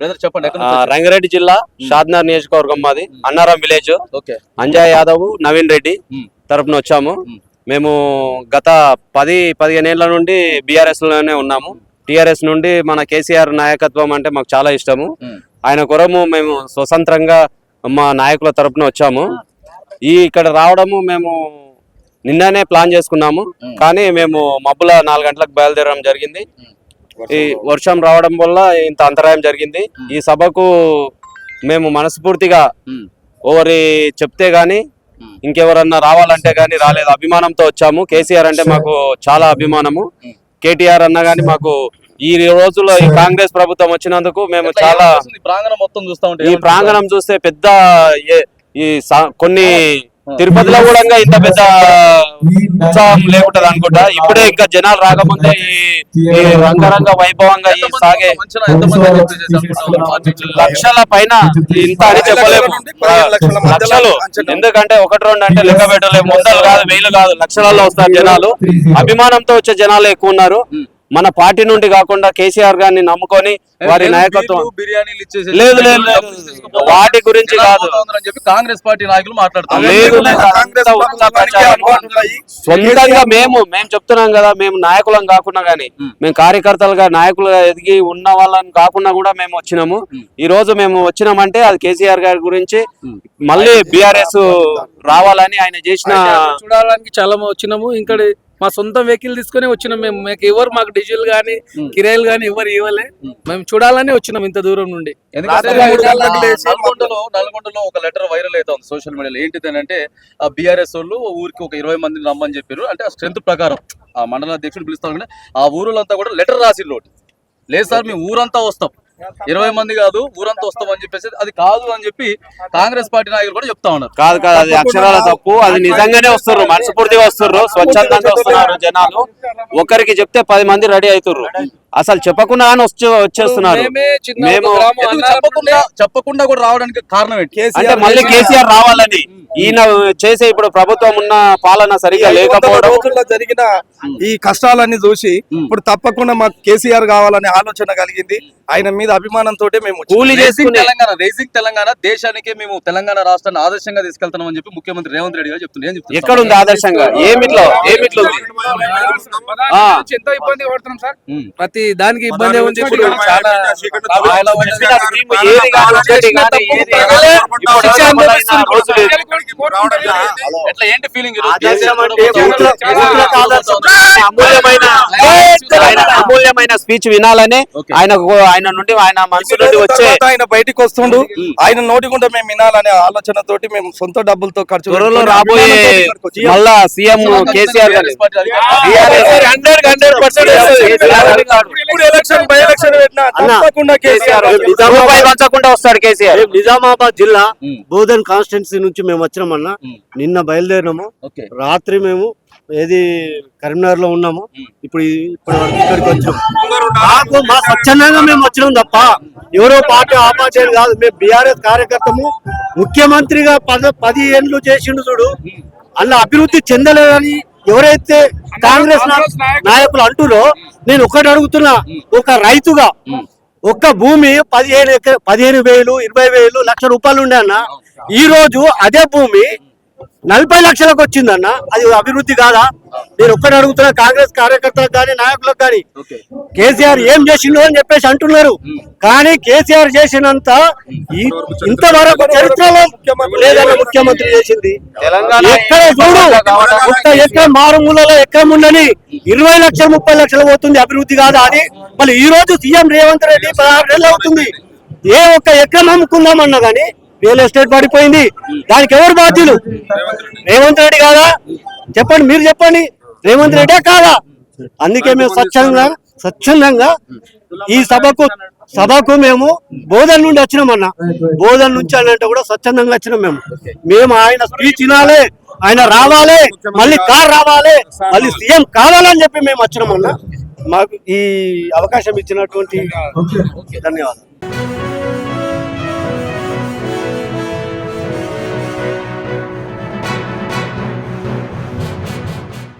చెప్పండి. రంగారెడ్డి జిల్లా షాద్నగర్ నియోజకవర్గం మాది అన్నారం విలేజ్. అంజయ్ యాదవ్ నవీన్ రెడ్డి తరపున వచ్చాము. మేము గత 10-15 ఏళ్ల నుండి బీఆర్ఎస్ లోనే ఉన్నాము. టిఆర్ఎస్ నుండి మన కేసీఆర్ నాయకత్వం అంటే మాకు చాలా ఇష్టము. ఆయన కొరము మేము స్వతంత్రంగా మా నాయకుల తరపున వచ్చాము. ఇక్కడ రావడము మేము నిన్ననే ప్లాన్ చేసుకున్నాము, కానీ మేము మబ్బుల 4 గంటలకు బయలుదేరడం జరిగింది. ఈ వర్షం రావడం వల్ల ఇంత అంతరాయం జరిగింది. ఈ సభకు మేము మనస్ఫూర్తిగా ఎవరి చెప్తే గాని ఇంకెవరన్నా రావాలంటే గాని రాలేదు, అభిమానంతో వచ్చాము. కేసీఆర్ అంటే మాకు చాలా అభిమానము. కేటీఆర్ అన్న గాని మాకు ఈ రోజుల్లో ఈ కాంగ్రెస్ ప్రభుత్వం వచ్చినందుకు మేము చాలా ఈ ప్రాంగణం చూస్తే పెద్ద కొన్ని తిరుపతిలో కూడా ఇంత పెద్ద ఉత్సాహం లేకుంటది అనుకుంటా. ఇప్పుడే ఇంకా జనాలు రాకముందే ఈ రంగరంగ వైభవంగా ఈ సాగే లక్షల పైన ఇంత అని చెప్పలేము. లక్షలు ఎందుకంటే 1-2 అంటే లెక్క పెట్టలేము. 100 కాదు, 1000 కాదు, లక్షలలో వస్తారు జనాలు. అభిమానంతో వచ్చే జనాలు ఎక్కువ ఉన్నారు. మన పార్టీ నుండి కాకుండా కేసీఆర్ గారిని నమ్ముకొని వారి నాయకత్వం లేదు వాటి గురించి కాదు, కాంగ్రెస్ పార్టీ నాయకులు మాట్లాడుతారు. సొంతంగా మేము చెప్తున్నాం కదా, మేము నాయకులం కాకుండా గానీ మేము కార్యకర్తలుగా నాయకులుగా ఎదిగి ఉన్న వాళ్ళని కాకుండా కూడా మేము వచ్చినాము. ఈ రోజు మేము వచ్చినామంటే అది కేసీఆర్ గారి గురించి, మళ్ళీ బీఆర్ఎస్ రావాలని ఆయన చేసిన చూడడానికి చాలా వచ్చినాము. ఇంకా మా సొంత వెహికల్ తీసుకుని వచ్చినాం. ఎవరు మాకు డీజిల్ గానీ కిరాయిలు గానీ ఎవరు ఇవ్వలే. మేము చూడాలని వచ్చినాం ఇంత దూరం నుండి. నల్గొండలో ఒక లెటర్ వైరల్ అవుతుంది సోషల్ మీడియాలో. ఏంటిదంటే ఆ బీఆర్ఎస్ వాళ్ళు ఊరికి ఒక 20 మందిని రమ్మని చెప్పారు. అంటే ఆ స్ట్రెంత్ ప్రకారం ఆ మండల అధ్యక్షుడు పిలుస్తాం. ఆ ఊరులంతా కూడా లెటర్ రాసిర్రు. లేదు సార్ మేము ఊరంతా వస్తాం, 20 మంది కాదు ఊరంతా వస్తాం అని చెప్పేసి, అది కాదు అని చెప్పి కాంగ్రెస్ పార్టీ నాయకులు కూడా చెప్తా ఉన్నారు. కాదు అది అక్షరాల తప్పు. అది నిజంగానే వస్తుర్రు, మనస్ఫూర్తిగా వస్తుర్రు, స్వచ్ఛందంగా వస్తున్నారు జనాలు. ఒకరికి చెప్తే 10 మంది రెడీ అవుతుర్రు. అసలు చెప్పకుండా వచ్చేస్తున్నారు. మేము చెప్పకుండా కూడా రావడానికి కారణం ఏంటి అంటే మళ్ళీ కేసీఆర్ రావాలని. ఈయన చేసే ఇప్పుడు ప్రభుత్వం ఉన్న పాలన సరిగా లేకపోవడం, జరిగిన ఈ కష్టాలన్నీ చూసి ఇప్పుడు తప్పకుండా మాకు కేసీఆర్ కావాలనే ఆలోచన కలిగింది. ఆయన మీద అభిమానంతో మేము కూలీ చేసుకుని రేసింగ్ తెలంగాణ దేశానికే మేము తెలంగాణ రాష్ట్రాన్ని ఆదర్శంగా తీసుకెళ్తున్నాం అని చెప్పి ముఖ్యమంత్రి రేవంత్ రెడ్డి గారు చెప్తున్నారు. ఎక్కడ ఉంది ఆదర్శంగా? ఏమిట్లో ఎంతో ఇబ్బంది పడుతున్నాం సార్. ప్రతి దానికి ఇబ్బంది ఉంది. ఏంటి ఫీలింగ్? అమూల్యమైన స్పీచ్ వినాలని ఆయన నుండి, ఆయన మనసు నుండి వచ్చే, ఆయన బయటికి వస్తుండు, ఆయన నోటి గుండా మేము వినాలనే ఆలోచనతోటి మేము సొంత డబ్బులతో ఖర్చు త్వరలో రాబోయే మళ్ళా సీఎం కేసీఆర్ గారు పంచకుండా వస్తాడు కేసీఆర్. నిజామాబాద్ జిల్లా బోధన్ కాన్స్టిట్యున్సీ నుంచి మేము వచ్చినామన్నా. నిన్న బయలుదేరినాము. రాత్రి మేము కరీంనగర్ లో ఉన్నాము. ఇప్పుడు ఇక్కడికి వచ్చాము. మాకు మా స్వచ్ఛందంగా మేము వచ్చినాం తప్ప ఎవరో పార్టీ ఆ పార్టీ అని కాదు. మేము బీఆర్ఎస్ కార్యకర్తము. ముఖ్యమంత్రిగా 10 ఏళ్ళు చేసిండు చూడు, అలా అభివృద్ధి చెందలేదని ఎవరైతే కాంగ్రెస్ నాయకులు అంటురో, నేను ఒకటి అడుగుతున్నా, ఒక రైతుగా ఒక్క భూమి 15,000, 20,000, ₹1,00,000 ఉండే అన్న. ఈ రోజు అదే భూమి 40 లక్షలకు వచ్చిందన్న. అది అభివృద్ధి కాదా? నేను ఒక్కటి అడుగుతున్నా కాంగ్రెస్ కార్యకర్తలకు కానీ నాయకులకు కానీ, కేసీఆర్ ఏం చేసిండు అని చెప్పేసి అంటున్నారు. కానీ కేసీఆర్ చేసినంత ఇంతవరకు చరిత్రలో లేదన్న ముఖ్యమంత్రి చేసింది. ఎక్కడ చూడు, ఒక్క ఎకరం మారుమూలలో ఎకరం ఉండని 20 లక్షలు 30 లక్షలు పోతుంది. అభివృద్ధి కాదా అని మళ్ళీ ఈ రోజు సీఎం రేవంత్ రెడ్డి 16 నెలలు అవుతుంది. ఏ ఒక్క ఎకరం అమ్ముకుందామన్నా గానీ రియల్ ఎస్టేట్ పడిపోయింది. దానికి ఎవరు బాధ్యులు? రేవంత్ రెడ్డి కాదా? చెప్పండి, మీరు చెప్పండి, రేవంత్ రెడ్డే కాదా? అందుకే మేము స్వచ్ఛందంగా ఈ సభకు మేము బోధన నుండి వచ్చినామన్నా. బోధన నుంచి అంటే కూడా స్వచ్ఛందంగా వచ్చినాం. మేము ఆయన స్పీచ్ వినాలి, ఆయన రావాలి, మళ్ళీ కార్ రావాలి, మళ్ళీ సీఎం కావాలని చెప్పి మేము వచ్చినామన్నా. మాకు ఈ అవకాశం ఇచ్చినటువంటి ధన్యవాదాలు.